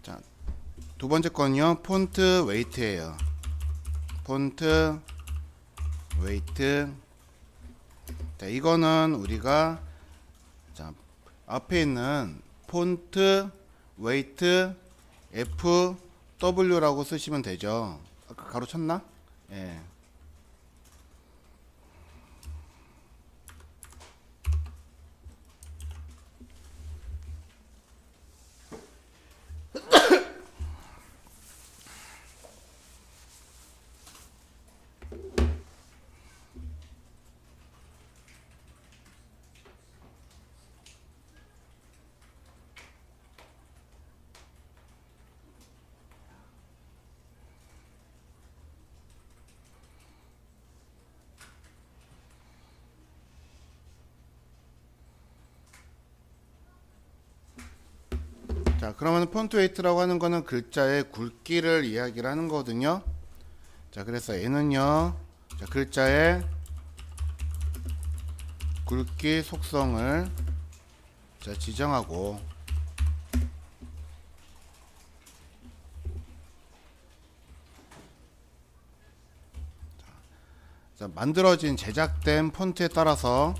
자, 두 번째 건요. 폰트 웨이트예요. 폰트 웨이트. 자, 이거는 우리가 자, 앞에 있는 폰트 웨이트 FW라고 쓰시면 되죠. 아까 가로쳤나? 예. 자, 그러면 폰트 웨이트라고 하는 거는 글자의 굵기를 이야기를 하는 거거든요. 자, 그래서 얘는요. 자, 글자의 굵기 속성을 자, 지정하고 자, 만들어진 제작된 폰트에 따라서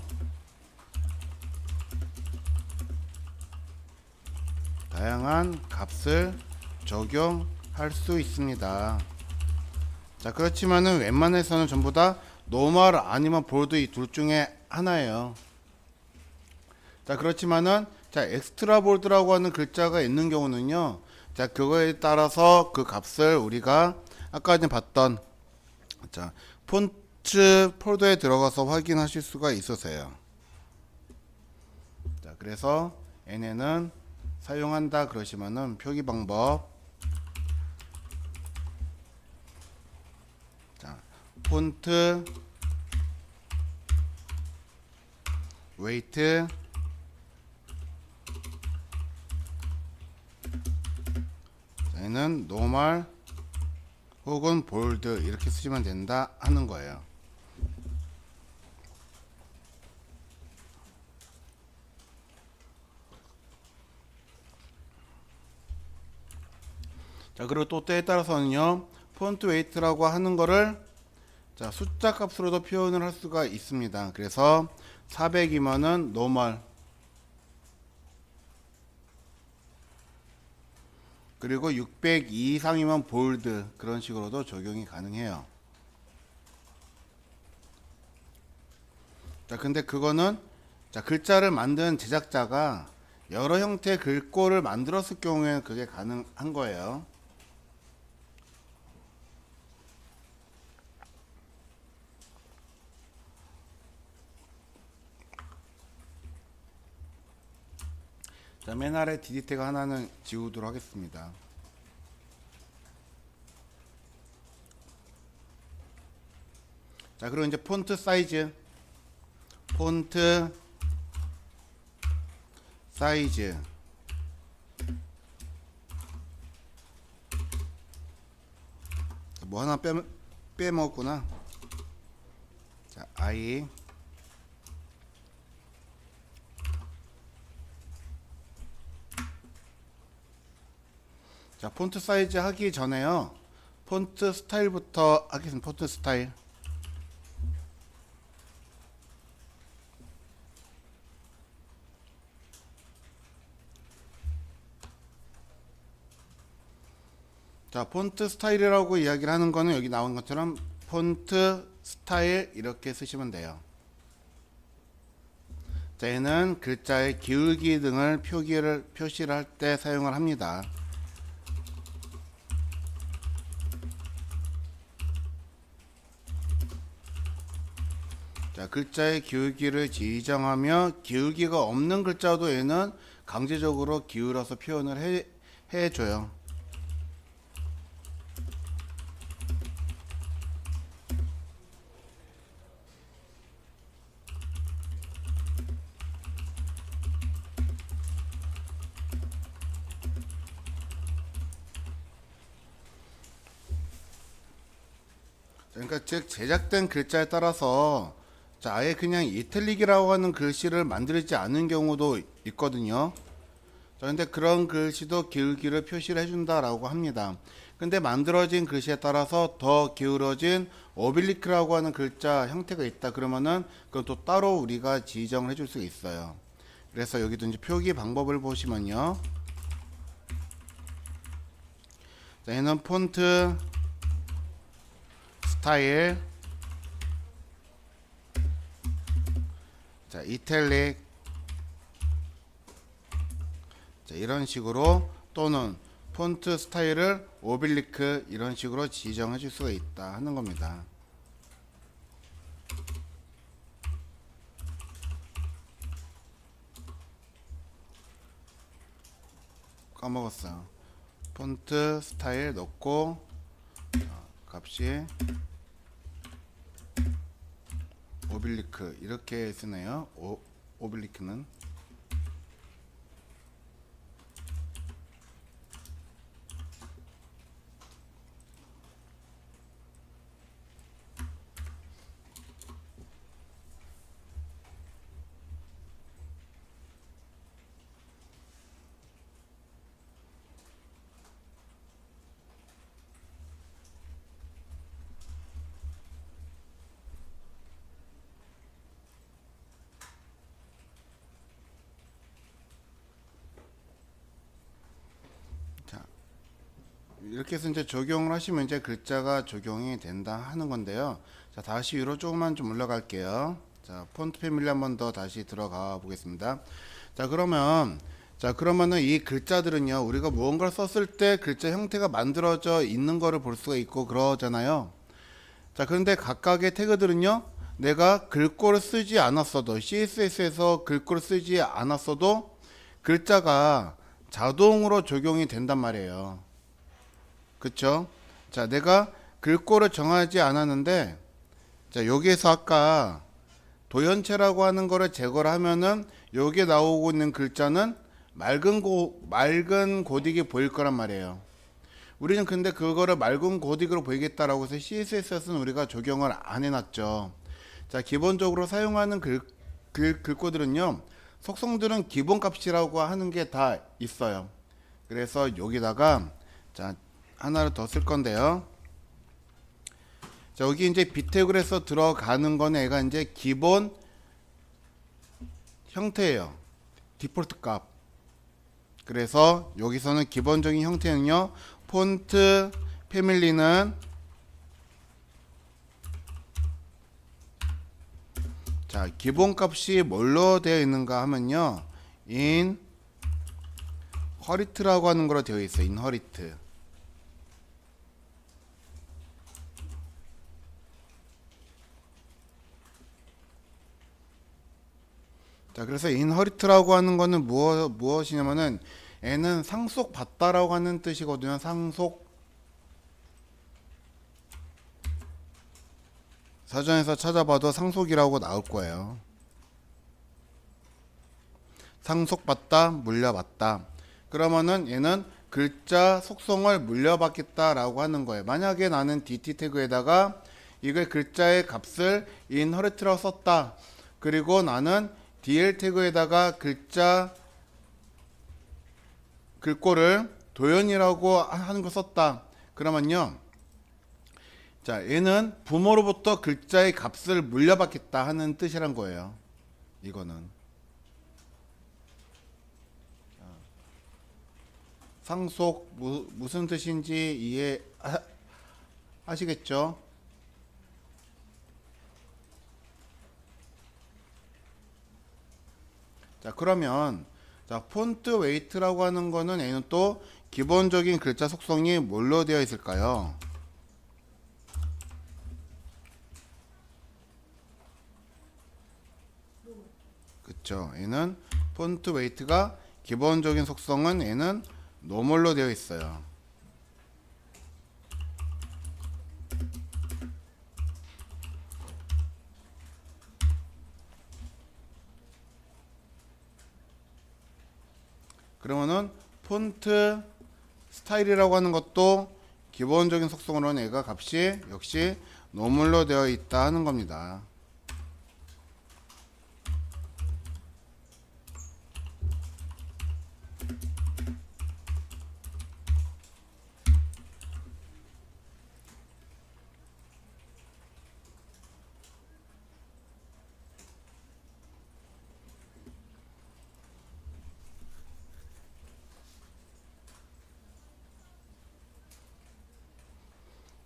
다양한 값을 적용할 수 있습니다. 자, 그렇지만은 웬만해서는 전부 다 노멀 아니면 볼드 이 둘 중에 하나예요. 자, 그렇지만은 자, 엑스트라 볼드라고 하는 글자가 있는 경우는요. 자, 그거에 따라서 그 값을 우리가 아까 전에 봤던 자, 폰트 폴더에 들어가서 확인하실 수가 있으세요. 자, 그래서 얘네는 사용한다 그러시면은 표기 방법 자, 폰트 웨이트 얘는 노멀 혹은 볼드 이렇게 쓰시면 된다 하는 거예요. 자, 그리고 또 때에 따라서는요. 폰트 웨이트라고 하는 거를 자, 숫자 값으로도 표현을 할 수가 있습니다. 그래서 400이면은 노멀 그리고 600 이상이면 볼드 그런 식으로도 적용이 가능해요. 자, 근데 그거는 자, 글자를 만든 제작자가 여러 형태의 글꼴을 만들었을 경우에는 그게 가능한 거예요. 자, 맨 아래 DD 태그 하나는 지우도록 하겠습니다. 자, 그리고 이제 폰트 사이즈 뭐 하나 빼먹었구나. 자, I 자, 폰트 사이즈 하기 전에요. 폰트 스타일부터 하겠습니다. 폰트 스타일. 자, 폰트 스타일이라고 이야기를 하는 거는 여기 나온 것처럼 폰트 스타일 이렇게 쓰시면 돼요. 자, 얘는 글자의 기울기 등을 표시를 할 때 사용을 합니다. 자, 글자의 기울기를 지정하며 기울기가 없는 글자도 얘는 강제적으로 기울여서 표현을 해줘요. 그러니까 즉 제작된 글자에 따라서 자, 아예 그냥 이탈릭이라고 하는 글씨를 만들지 않은 경우도 있거든요. 자, 근데 그런 글씨도 기울기를 표시를 해준다라고 합니다. 근데 만들어진 글씨에 따라서 더 기울어진 오빌리크라고 하는 글자 형태가 있다 그러면은 그건 또 따로 우리가 지정을 해줄 수 있어요. 그래서 여기도 이제 표기 방법을 보시면요. 자, 얘는 폰트 스타일, 자, 이탈릭, 자, 이런 식으로 또는 폰트 스타일을 오빌리크 이런 식으로 지정해 줄 수가 있다 하는 겁니다. 까먹었어요. 폰트 스타일 넣고 값이 오빌리크 이렇게 쓰네요. 오빌리크는 이렇게 해서 이제 적용을 하시면 이제 글자가 적용이 된다 하는 건데요. 자, 다시 위로 조금만 좀 올라갈게요. 자, 폰트 패밀리 한번 더 다시 들어가 보겠습니다. 자, 그러면은 이 글자들은요, 우리가 무언가를 썼을 때 글자 형태가 만들어져 있는 거를 볼 수가 있고 그러잖아요. 자, 그런데 각각의 태그들은요, 내가 글꼴을 쓰지 않았어도, CSS에서 글꼴을 쓰지 않았어도 글자가 자동으로 적용이 된단 말이에요. 그쵸? 자, 내가 글꼴을 정하지 않았는데, 자, 여기에서 아까 도연체라고 하는 거를 제거를 하면은 여기에 나오고 있는 글자는 맑은 고딕이 보일 거란 말이에요. 우리는 근데 그거를 맑은 고딕으로 보이겠다라고 해서 CSS는 우리가 적용을 안 해놨죠. 자, 기본적으로 사용하는 글꼴들은요, 속성들은 기본값이라고 하는 게 다 있어요. 그래서 여기다가, 자, 하나를 더 쓸 건데요. 자, 여기 이제 비태그에서 들어가는 거는 얘가 이제 기본 형태예요. 디폴트 값. 그래서 여기서는 기본적인 형태는요, 폰트 패밀리는 자, 기본 값이 뭘로 되어 있는가 하면요, 인허리트라고 하는 거로 되어 있어요. 인허리트. 자, 그래서 인허리트라고 하는 거는 무엇이냐면은 얘는 상속받다라고 하는 뜻이거든요. 사전에서 찾아봐도 상속이라고 나올 거예요. 상속받다, 물려받다. 그러면은 얘는 글자 속성을 물려받겠다라고 하는 거예요. 만약에 나는 DT 태그에다가 이걸 글자의 값을 인허리트라고 썼다. 그리고 나는 DL 태그에다가 글꼴을 도연이라고 하는 거 썼다. 그러면요, 자, 얘는 부모로부터 글자의 값을 물려받겠다 하는 뜻이란 거예요. 이거는 상속 무슨 뜻인지 이해하시겠죠? 자, 그러면 자, 폰트 웨이트라고 하는 거는 얘는 또 기본적인 글자 속성이 뭘로 되어 있을까요? 그쵸? 얘는 폰트 웨이트가 기본적인 속성은 얘는 노멀로 되어 있어요. 그러면은 폰트 스타일이라고 하는 것도 기본적인 속성으로는 얘가 값이 역시 노멀로 되어 있다 하는 겁니다.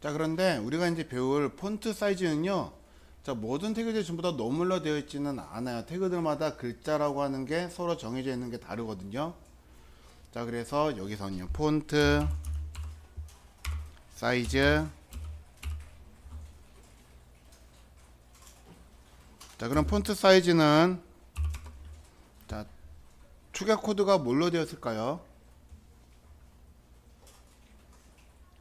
자, 그런데 우리가 이제 배울 폰트 사이즈는요. 자, 모든 태그들이 전부 다 노멀로 되어 있지는 않아요. 태그들마다 글자라고 하는 게 서로 정해져 있는 게 다르거든요. 자, 그래서 여기서는요. 폰트 사이즈. 자, 그럼 폰트 사이즈는 자, 추가 코드가 뭘로 되었을까요?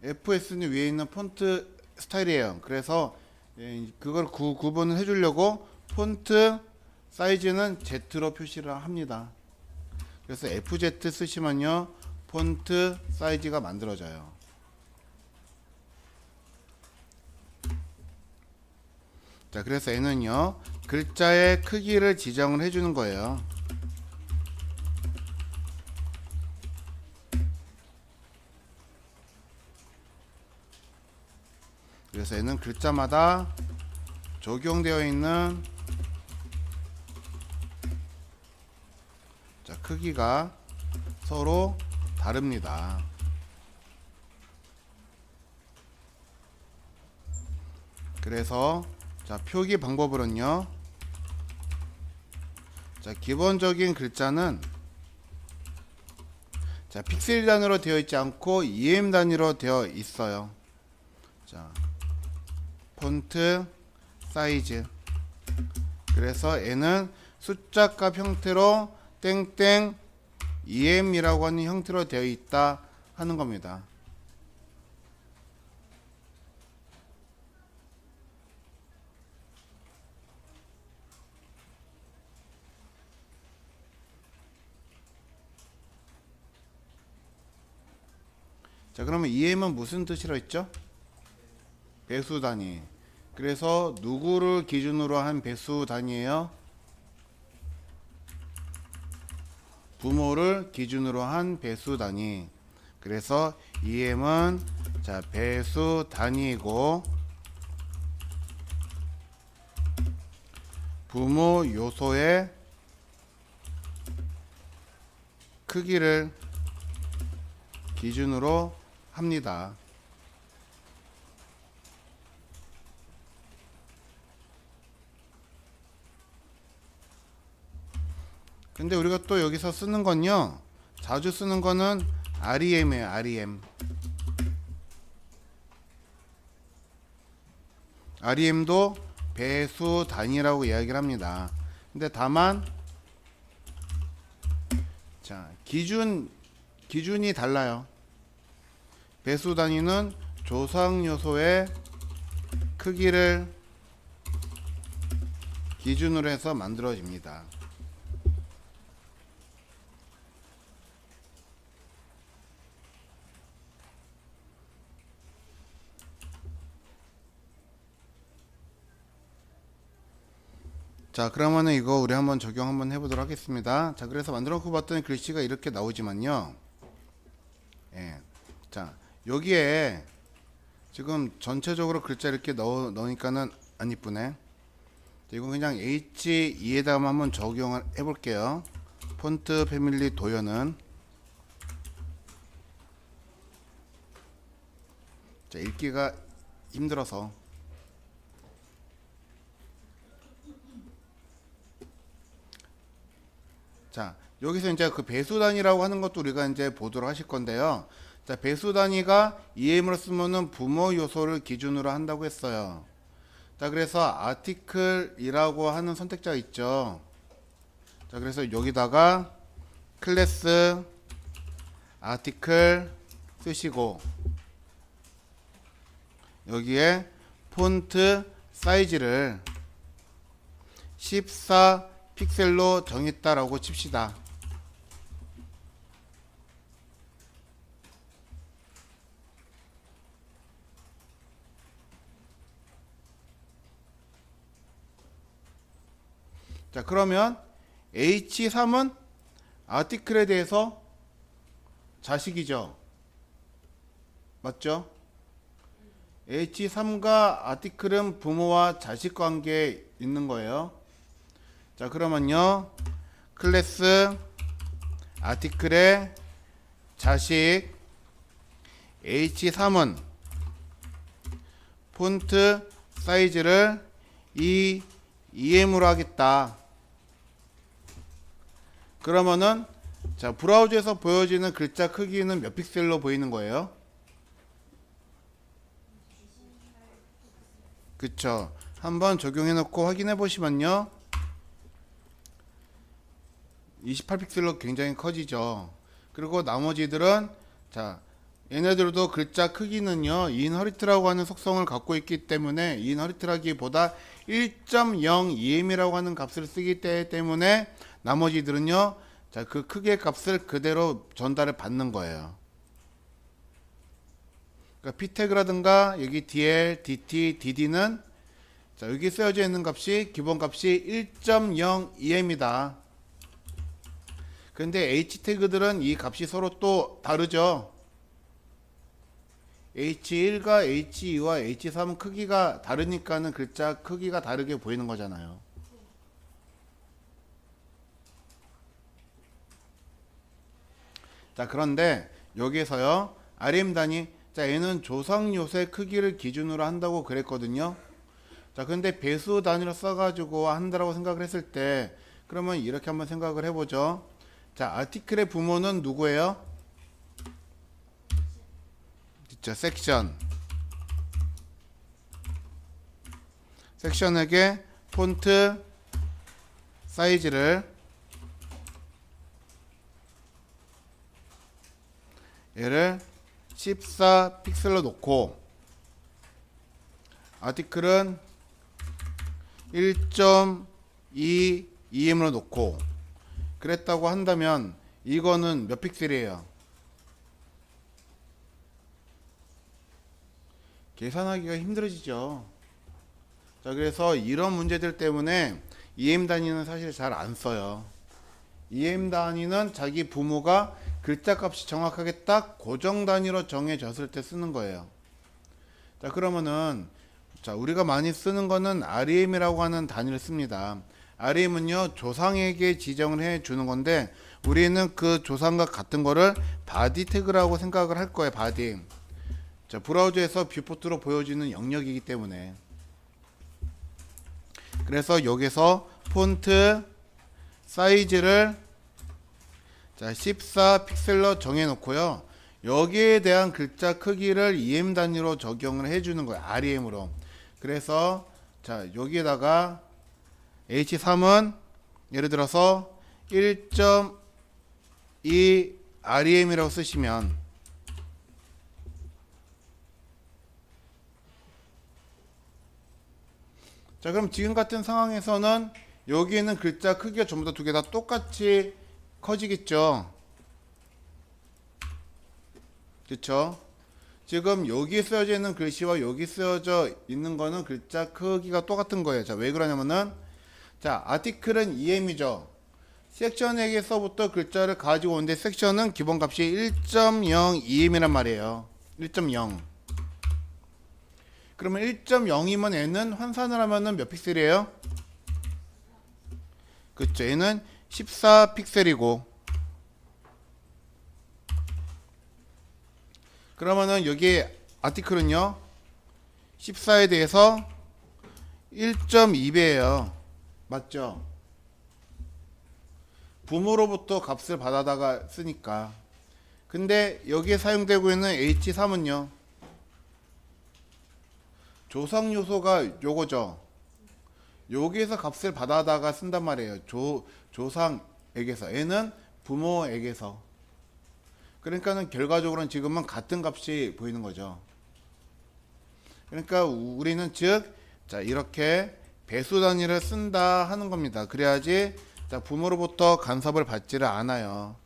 FS는 위에 있는 폰트 스타일이에요. 그래서 그걸 구분을 해주려고 폰트 사이즈는 Z로 표시를 합니다. 그래서 FZ 쓰시면요 폰트 사이즈가 만들어져요. 자, 그래서 얘는요 글자의 크기를 지정을 해주는 거예요. 그래서 얘는 글자마다 적용되어 있는 자, 크기가 서로 다릅니다. 그래서 자, 표기 방법으로는요. 자, 기본적인 글자는 자, 픽셀 단위로 되어 있지 않고 EM 단위로 되어 있어요. 자, 폰트 사이즈. 그래서 얘는 숫자값 형태로 땡땡 EM이라고 하는 형태로 되어 있다 하는 겁니다. 자, 그러면 EM은 무슨 뜻이라 했죠? 배수 단위. 그래서 누구를 기준으로 한 배수 단위예요? 부모를 기준으로 한 배수 단위. 그래서 EM은 자, 배수 단위이고 부모 요소의 크기를 기준으로 합니다. 근데 우리가 또 여기서 쓰는 건요 자주 쓰는 거는 REM이에요. REM. REM도 배수 단위라고 이야기를 합니다. 근데 다만 자, 기준이 달라요. 배수 단위는 조상 요소의 크기를 기준으로 해서 만들어집니다. 자, 그러면은 이거 우리 한번 적용 한번 해보도록 하겠습니다. 자, 그래서 만들어 놓고 봤더니 글씨가 이렇게 나오지만요. 예. 자, 여기에 지금 전체적으로 글자 이렇게 넣으니까는 안 이쁘네. 이건 그냥 H2에다가 한번 적용을 해볼게요. 폰트 패밀리 도형은 자, 읽기가 힘들어서 자, 여기서 이제 그 배수 단위라고 하는 것도 우리가 이제 보도록 하실 건데요. 자, 배수 단위가 EM으로 쓰면은 부모 요소를 기준으로 한다고 했어요. 자, 그래서 아티클이라고 하는 선택자가 있죠. 자, 그래서 여기다가 클래스 아티클 쓰시고 여기에 폰트 사이즈를 14 픽셀로 정했다라고 칩시다. 자, 그러면 H3은 아티클에 대해서 자식이죠. 맞죠? H3과 아티클은 부모와 자식 관계에 있는 거예요. 자, 그러면요 클래스 아티클의 자식 H3은 폰트 사이즈를 EM으로 하겠다. 그러면은 자, 브라우저에서 보여지는 글자 크기는 몇 픽셀로 보이는 거예요? 그쵸. 한번 적용해 놓고 확인해 보시면요, 28픽셀로 굉장히 커지죠. 그리고 나머지들은 자, 얘네들도 글자 크기는요 인허리트라고 하는 속성을 갖고 있기 때문에, 인허리트라기보다 1.0em이라고 하는 값을 쓰기 때문에 나머지들은요, 자, 그 크기의 값을 그대로 전달을 받는 거예요. 그러니까 p태그라든가 여기 dl, dt, dd는 자, 여기 쓰여져 있는 값이 기본 값이 1.0em이다. 근데 h 태그들은 이 값이 서로 또 다르죠. H1과 H2와 H3은 크기가 다르니까는 글자 크기가 다르게 보이는 거잖아요. 자, 그런데 여기에서요, RM 단위, 자, 얘는 조상 요소의 크기를 기준으로 한다고 그랬거든요. 자, 근데 배수 단위로 써가지고 한다라고 생각을 했을 때, 그러면 이렇게 한번 생각을 해보죠. 자, 아티클의 부모는 누구예요? 그쵸, 섹션. 섹션에게 폰트 사이즈를 얘를 14픽셀로 놓고, 아티클은 1.2em으로 놓고 그랬다고 한다면 이거는 몇 픽셀이에요? 계산하기가 힘들어지죠. 자, 그래서 이런 문제들 때문에 EM 단위는 사실 잘 안 써요. EM 단위는 자기 부모가 글자 값이 정확하게 딱 고정 단위로 정해졌을 때 쓰는 거예요. 자, 그러면은 자, 우리가 많이 쓰는 거는 REM이라고 하는 단위를 씁니다. REM은요, 조상에게 지정을 해 주는 건데, 우리는 그 조상과 같은 거를 바디 태그라고 생각을 할 거예요. 바디. 자, 브라우저에서 뷰포트로 보여지는 영역이기 때문에. 그래서 여기서 폰트 사이즈를 자, 14픽셀로 정해 놓고요, 여기에 대한 글자 크기를 EM 단위로 적용을 해 주는 거예요. REM으로. 그래서 자, 여기에다가 H3은 예를 들어서 1.2 REM이라고 쓰시면, 자, 그럼 지금 같은 상황에서는 여기에는 글자 크기가 전부 다 두 개 다 똑같이 커지겠죠. 그쵸? 지금 여기 쓰여져 있는 글씨와 여기 쓰여져 있는 거는 글자 크기가 똑같은 거예요. 자, 왜 그러냐면은, 자, 아티클은 EM이죠. 섹션에게서부터 글자를 가지고 오는데, 섹션은 기본 값이 1.0 EM이란 말이에요. 1.0. 그러면 1.0이면 얘는 환산을 하면은 몇 픽셀이에요? 그쵸, 얘는 14픽셀이고, 그러면은 여기 아티클은요, 14에 대해서 1.2배예요. 맞죠? 부모로부터 값을 받아다가 쓰니까. 근데 여기에 사용되고 있는 H3은요, 조상 요소가 요거죠. 여기에서 값을 받아다가 쓴단 말이에요. 조상에게서. 얘는 부모에게서. 그러니까는 결과적으로는 지금은 같은 값이 보이는 거죠. 그러니까 우리는 즉, 자, 이렇게 배수 단위를 쓴다 하는 겁니다. 그래야지 자, 부모로부터 간섭을 받지를 않아요.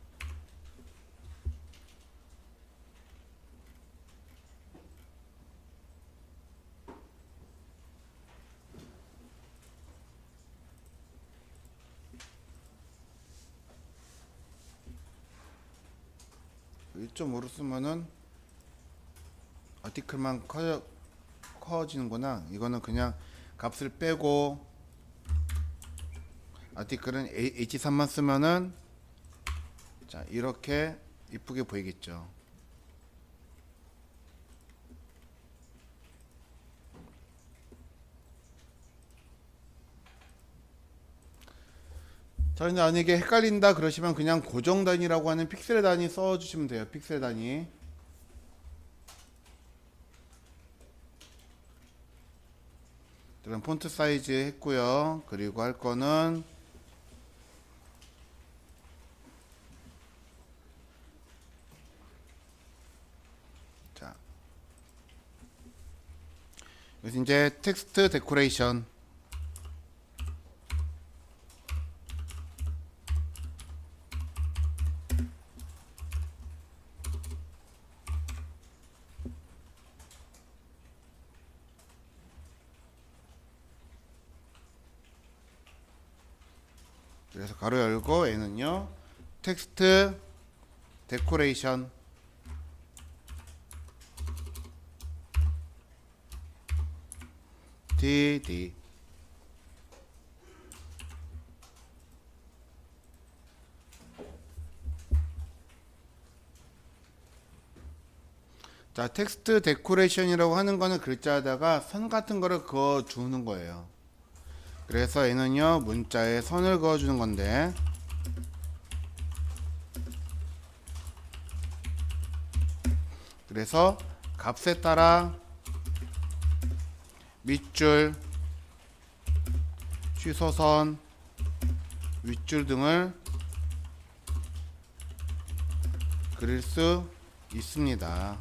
좀 오르 쓰면은 아티클만 커지는구나. 이거는 그냥 값을 빼고 아티클은 H3만 쓰면은 자, 이렇게 이쁘게 보이겠죠. 자, 근데 만약에 헷갈린다 그러시면 그냥 고정 단위라고 하는 픽셀 단위 써주시면 돼요. 픽셀 단위. 그럼 폰트 사이즈 했고요. 그리고 할 거는 자, 여기서 이제 텍스트 데코레이션. 그래서 가로 열고 얘는요 텍스트 데코레이션 DD. 자, 텍스트 데코레이션이라고 하는 거는 글자에다가 선 같은 거를 그어 주는 거예요. 그래서 얘는요 문자에 선을 그어 주는 건데, 그래서 값에 따라 밑줄, 취소선, 윗줄 등을 그릴 수 있습니다.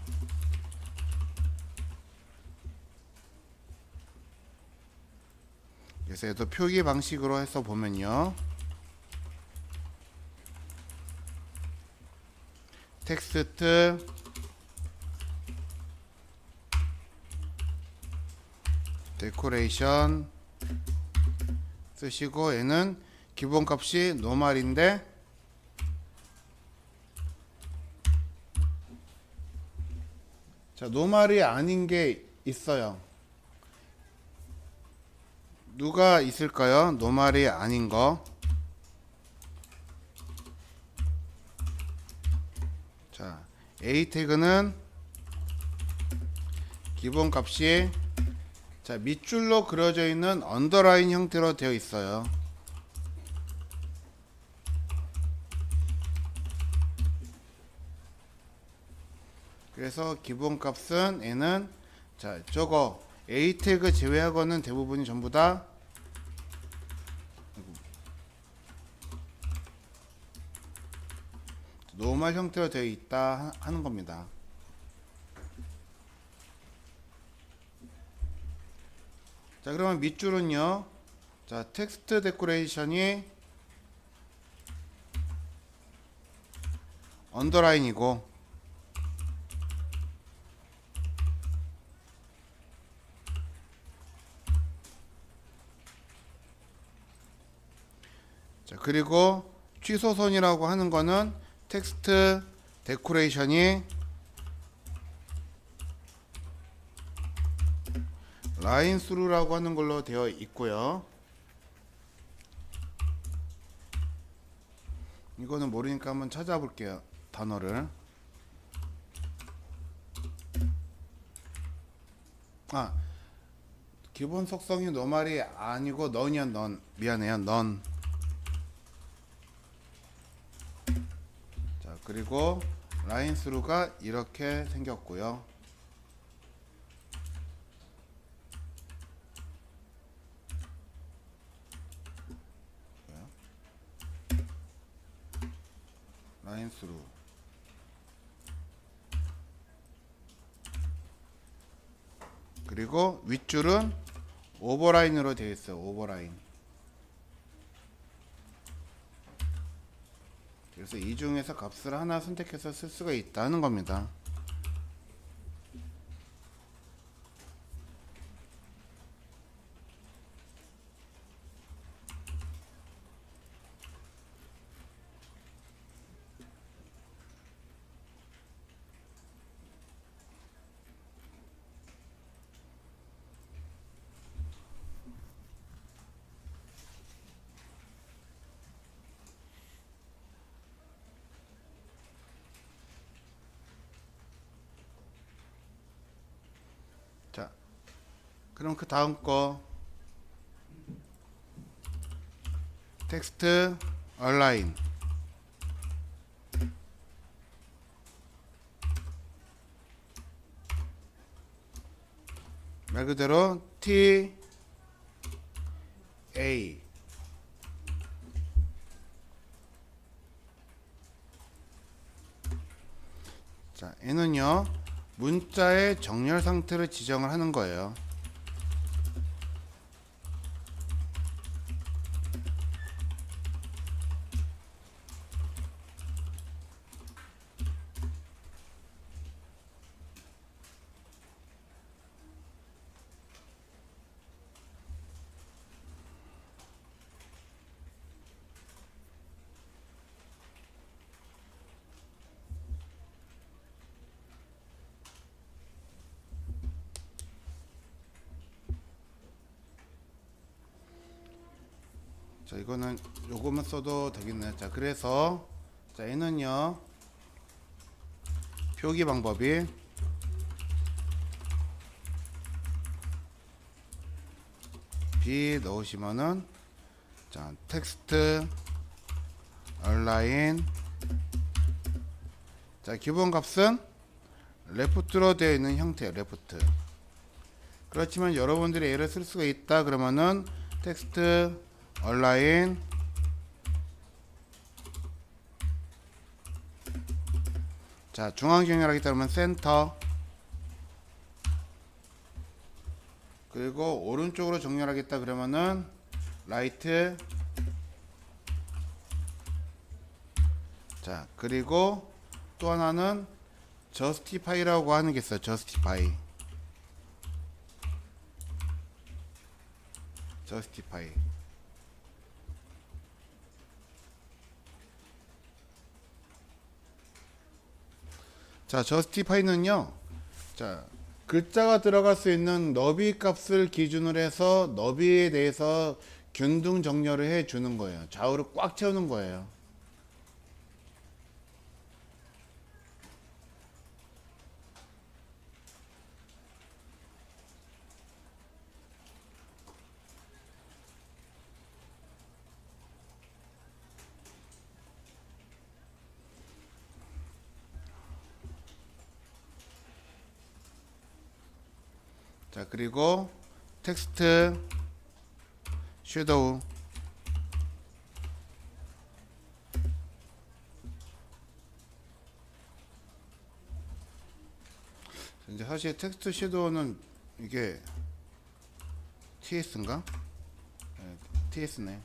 그래서 얘도 표기 방식으로 해서 보면요 텍스트 데코레이션 쓰시고, 얘는 기본값이 노말인데 자, 노말이 아닌 게 있어요. 누가 있을까요? 노말이 아닌 거. 자, A 태그는 기본값이 자, 밑줄로 그려져 있는 언더라인 형태로 되어 있어요. 그래서 기본값은 얘는 자, 저거 A 태그 제외하고는 대부분이 전부 다 노멀 형태로 되어 있다 하는 겁니다. 자, 그러면 밑줄은요. 자, 텍스트 데코레이션이 언더라인이고, 자, 그리고 취소선이라고 하는 거는 텍스트 데코레이션이 라인 스루라고 하는 걸로 되어 있고요. 이거는 모르니까 한번 찾아볼게요. 단어를. 아, 기본 속성이 노말이 아니고 넌이야. 넌. 미안해요. 넌. 자, 그리고 라인 스루가 이렇게 생겼고요. 라인 스루. 그리고 윗줄은 오버라인으로 되어 있어요. 오버라인. 그래서 이 중에서 값을 하나 선택해서 쓸 수가 있다는 겁니다. 자, 그럼 그 다음 거 텍스트 얼라인. 말 그대로 T A. 자, 얘는요 문자의 정렬 상태를 지정을 하는 거예요. 자, 이거는 요것만 써도 되겠네. 자, 그래서 자, 얘는요 표기 방법이 B 넣으시면은 자, 텍스트 얼라인. 자, 기본 값은 레프트로 되어 있는 형태예요. 레프트. 그렇지만 여러분들이 얘를 쓸 수가 있다 그러면은 텍스트 얼라인 자, 중앙 정렬하기 따르면 센터. 그리고 오른쪽으로 정렬하겠다 그러면은 라이트. 자, 그리고 또 하나는 justify라고 하는 게 있어요. justify. 자, justify는요. 자, 글자가 들어갈 수 있는 너비 값을 기준으로 해서 너비에 대해서 균등 정렬을 해 주는 거예요. 좌우를 꽉 채우는 거예요. 자, 그리고 텍스트 섀도우. 이제 사실 텍스트 섀도우는 이게 TS인가? 네, TS네.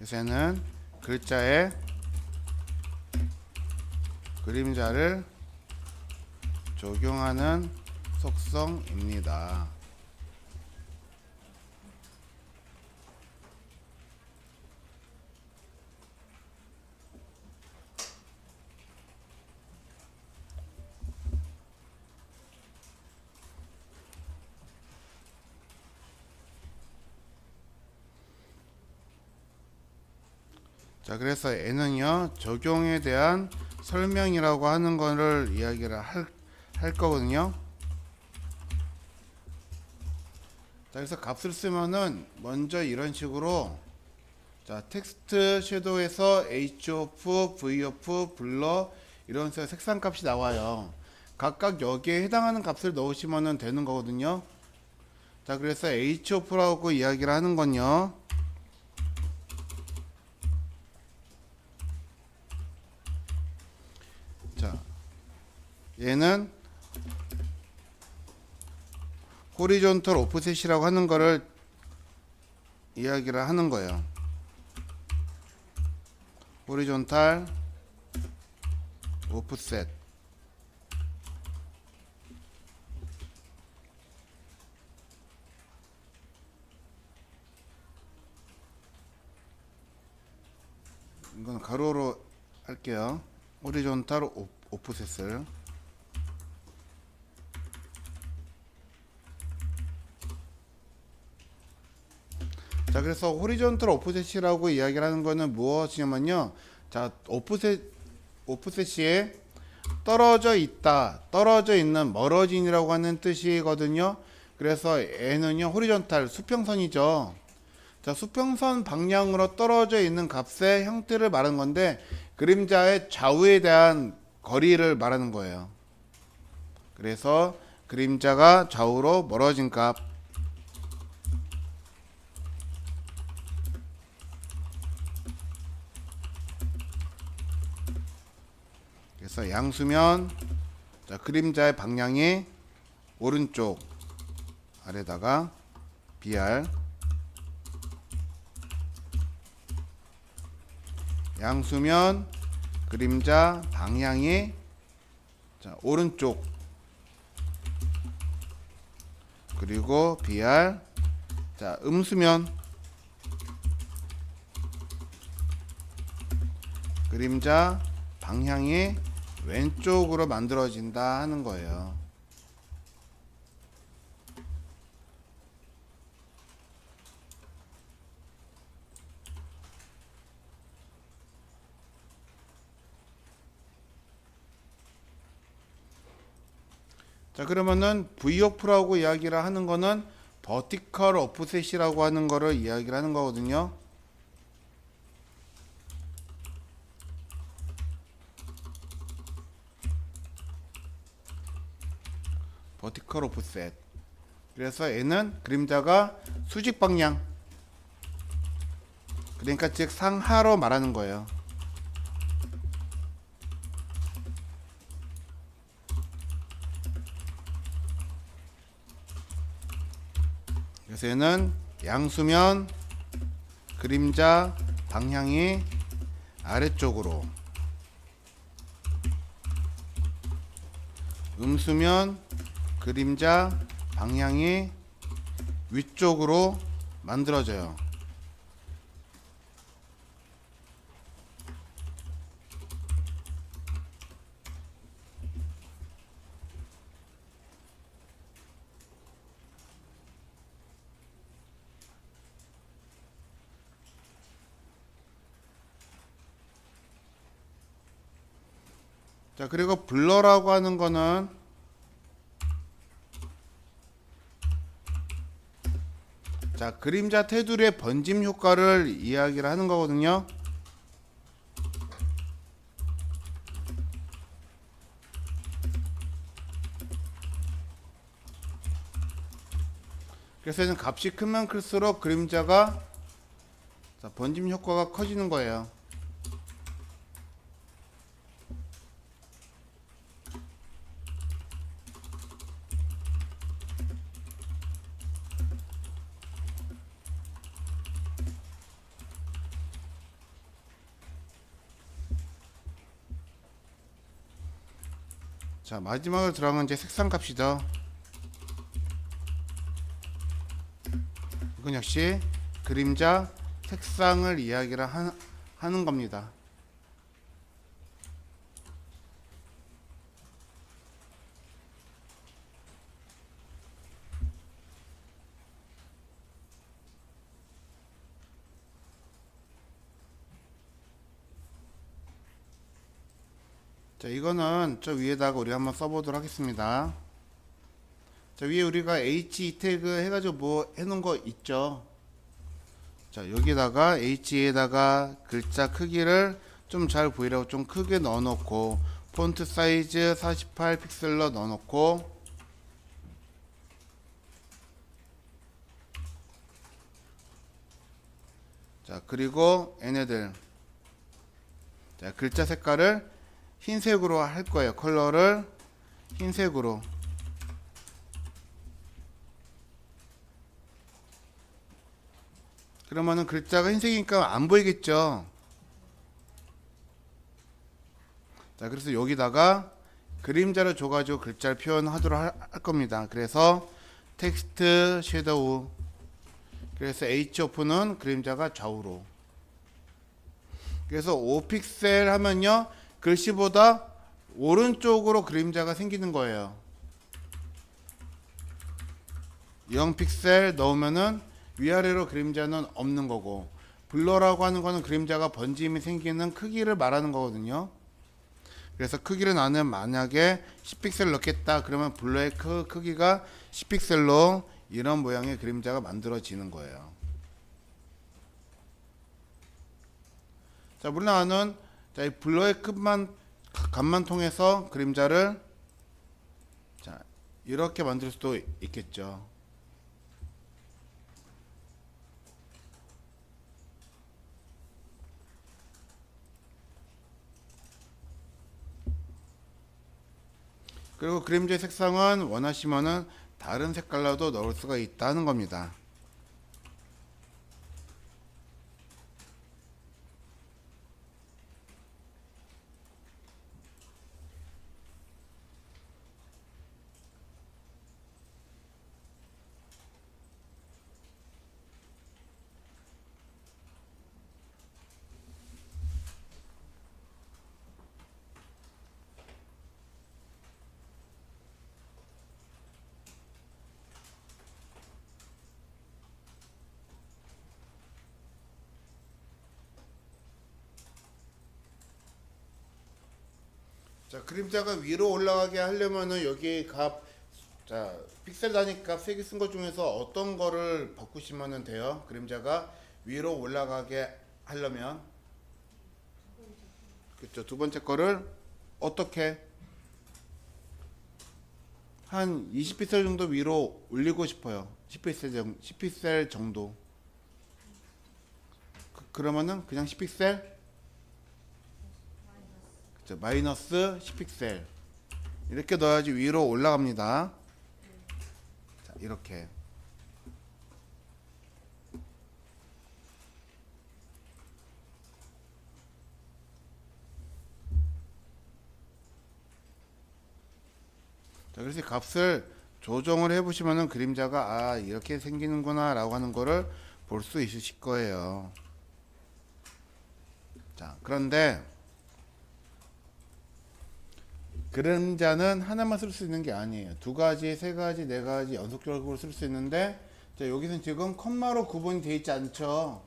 요새는 글자에 그림자를 적용하는 속성입니다. 자, 그래서 얘는요 적용에 대한 설명이라고 하는 거를 이야기를 할 거거든요. 자, 그래서 값을 쓰면은 먼저 이런 식으로 자, 텍스트 섀도우에서 H 오프, V 오프, 블러 이런 식으로 색상 값이 나와요. 각각 여기에 해당하는 값을 넣으시면 되는 거거든요. 자, 그래서 H 오프라고 이야기를 하는 건요. 자, 얘는 호리존털 오프셋이라고 하는 거를 이야기를 하는 거예요. 호리존탈 오프셋. 이건 가로로 할게요. 호리존탈 오프셋을. 자, 그래서 호리존털 오프셋이라고 이야기를 하는 거는 무엇이냐면요, 자, 오프셋이 떨어져 있다, 떨어져 있는, 멀어진이라고 하는 뜻이거든요. 그래서 N은요, 호리존탈, 수평선이죠. 자, 수평선 방향으로 떨어져 있는 값의 형태를 말하는 건데, 그림자의 좌우에 대한 거리를 말하는 거예요. 그래서 그림자가 좌우로 멀어진 값, 그래서 양수면, 자, 그림자의 방향이 오른쪽 아래다가 BR, 양수면 그림자 방향이, 자, 오른쪽 그리고 BR, 자, 음수면 그림자 방향이 왼쪽으로 만들어진다 하는 거예요. 자, 그러면은 VOF라고 이야기를 하는 거는 버티컬 오프셋이라고 하는 거를 이야기를 하는 거거든요. 버티컬 오프셋. 그래서 얘는 그림자가 수직 방향, 그러니까 즉 상하로 말하는 거예요. 그래서 얘는 양수면 그림자 방향이 아래쪽으로, 음수면 그림자 방향이 위쪽으로 만들어져요. 자, 그리고 블러라고 하는 거는, 자, 그림자 테두리의 번짐 효과를 이야기를 하는 거거든요. 그래서 이제 값이 크면 클수록 그림자가, 자, 번짐 효과가 커지는 거예요. 자, 마지막으로 들어간 이제 색상 값이죠. 이건 역시 그림자 색상을 이야기를 하는 겁니다. 자, 이거는 저 위에다가 우리 한번 써보도록 하겠습니다. 자, 위에 우리가 H 태그 해가지고 뭐 해놓은 거 있죠. 자, 여기다가 H에다가 글자 크기를 좀 잘 보이라고 좀 크게 넣어놓고, 폰트 사이즈 48 픽셀로 넣어놓고, 자, 그리고 얘네들, 자, 글자 색깔을 흰색으로 할 거예요. 컬러를 흰색으로. 그러면은 글자가 흰색이니까 안 보이겠죠. 자, 그래서 여기다가 그림자를 줘가지고 글자를 표현하도록 할 겁니다. 그래서 텍스트 섀도우, 그래서 H 오프는 그림자가 좌우로, 그래서 5픽셀 하면요 글씨보다 오른쪽으로 그림자가 생기는 거예요. 0픽셀 넣으면은 위아래로 그림자는 없는 거고, 블러라고 하는 거는 그림자가 번짐이 생기는 크기를 말하는 거거든요. 그래서 크기를 나는 만약에 10픽셀 넣겠다 그러면 블러의 크기가 10픽셀로 이런 모양의 그림자가 만들어지는 거예요. 자, 물론 나는 이 블러의 값만 통해서 그림자를 자, 이렇게 만들 수도 있겠죠. 그리고 그림자의 색상은 원하시면은 다른 색깔로도 넣을 수가 있다는 겁니다. 자, 그림자가 위로 올라가게 하려면은 여기 자, 픽셀 단위 값 3개 쓴 것 중에서 어떤 거를 바꾸시면 돼요? 그림자가 위로 올라가게 하려면. 그렇죠. 두 번째 거를 어떻게 한 20픽셀 정도 위로 올리고 싶어요. 10픽셀 정도. 그러면은 그냥 10픽셀 그렇죠. 마이너스 10픽셀 이렇게 넣어야지 위로 올라갑니다. 자, 이렇게. 자, 그래서 이 값을 조정을 해보시면은 그림자가 아 이렇게 생기는구나 라고 하는 거를 볼 수 있으실 거예요. 자, 그런데 그림자는 하나만 쓸 수 있는 게 아니에요. 두 가지, 세 가지, 네 가지 연속적으로 쓸 수 있는데 자, 여기서는 지금 컴마로 구분이 되어 있지 않죠.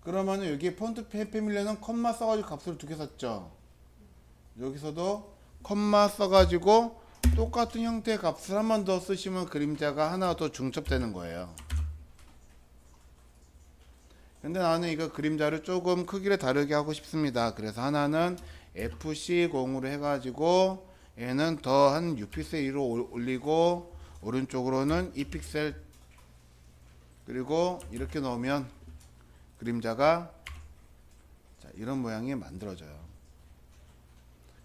그러면은 여기 폰트 패밀리는 컴마 써가지고 값을 두 개 썼죠. 여기서도 컴마 써가지고 똑같은 형태의 값을 한 번 더 쓰시면 그림자가 하나 더 중첩되는 거예요. 근데 나는 이거 그림자를 조금 크기를 다르게 하고 싶습니다. 그래서 하나는 FC0으로 해가지고 얘는 더 한 6픽셀 위로 올리고 오른쪽으로는 2픽셀 그리고 이렇게 넣으면 그림자가 자, 이런 모양이 만들어져요.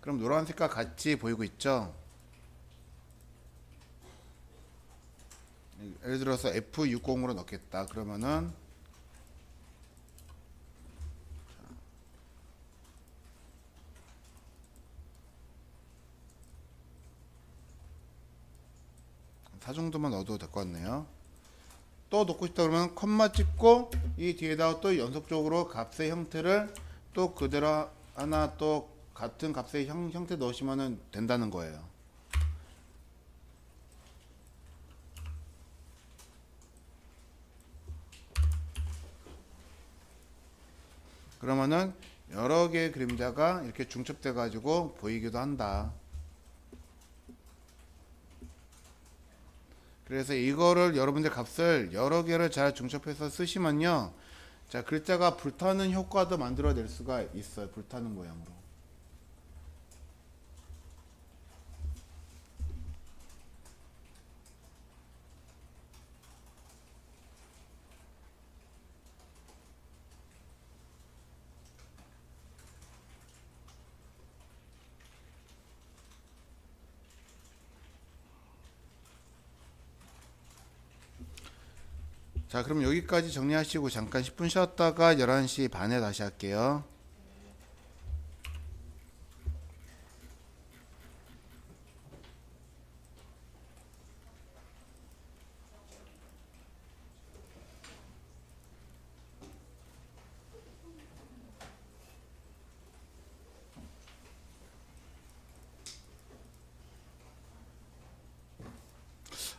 그럼 노란색과 같이 보이고 있죠? 예를 들어서 F60으로 넣겠다. 그러면은 사 정도만 넣어도 될 것 같네요. 또 넣고 싶다 그러면 컴마 찍고 이 뒤에다가 또 연속적으로 값의 형태를 또 그대로 하나 또 같은 값의 형태 넣으시면 된다는 거예요. 그러면은 여러 개의 그림자가 이렇게 중첩돼 가지고 보이기도 한다. 그래서 이거를 여러분들 값을 여러 개를 잘 중첩해서 쓰시면요. 자, 글자가 불타는 효과도 만들어낼 수가 있어요. 불타는 모양으로. 자, 그럼 여기까지 정리하시고 잠깐 10분 쉬었다가 11시 반에 다시 할게요.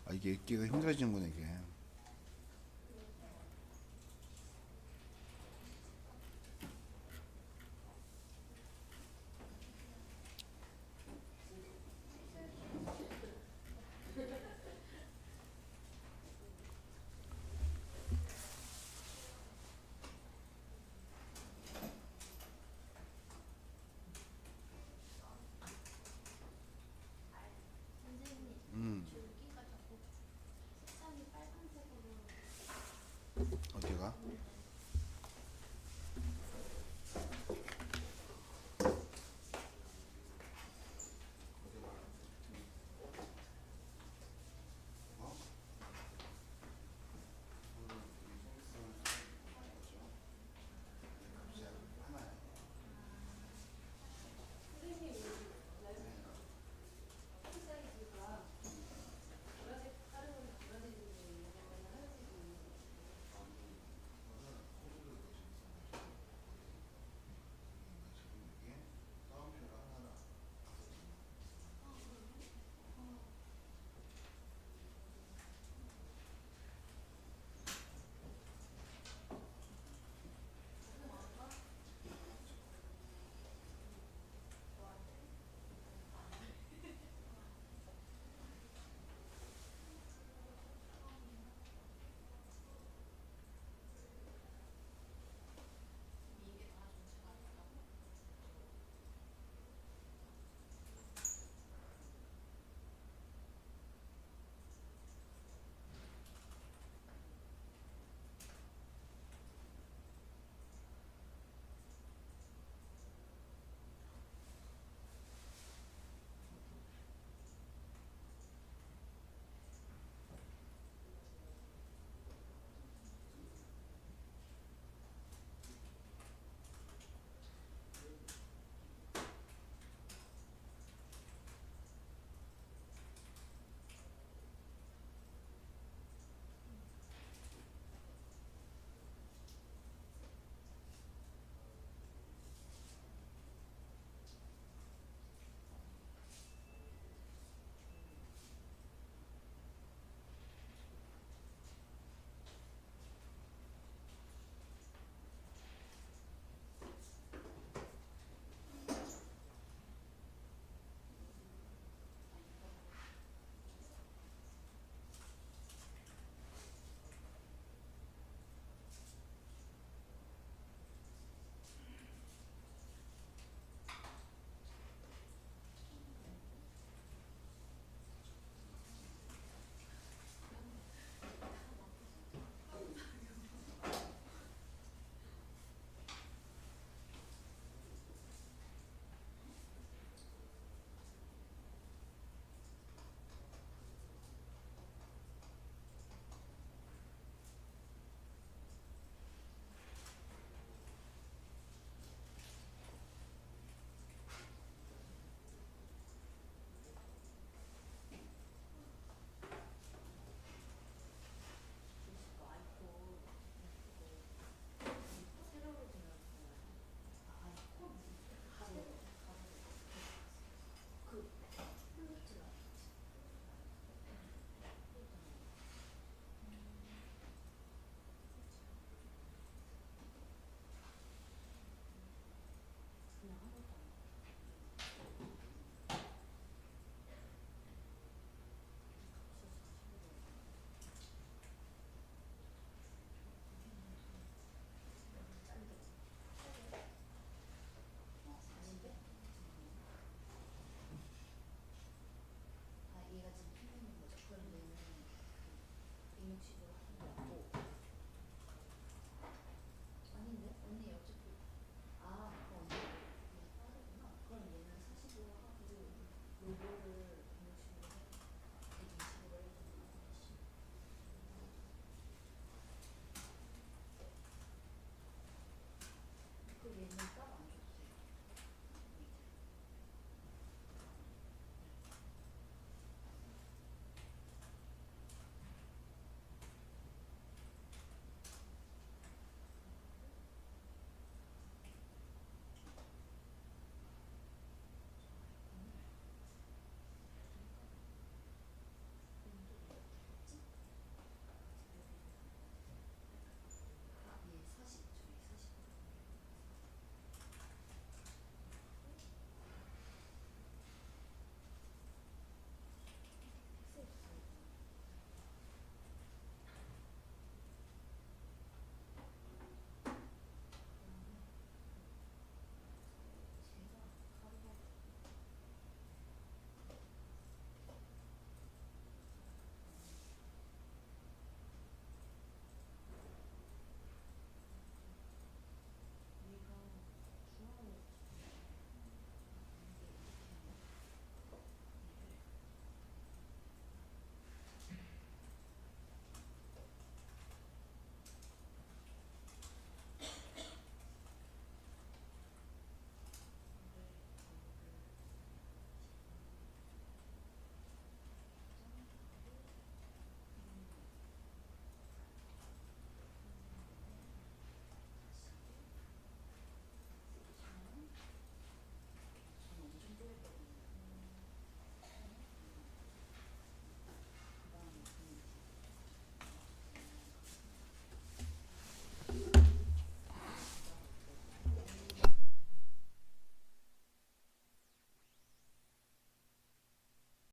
아, 이게 읽기가 힘들어지는구나, 이게.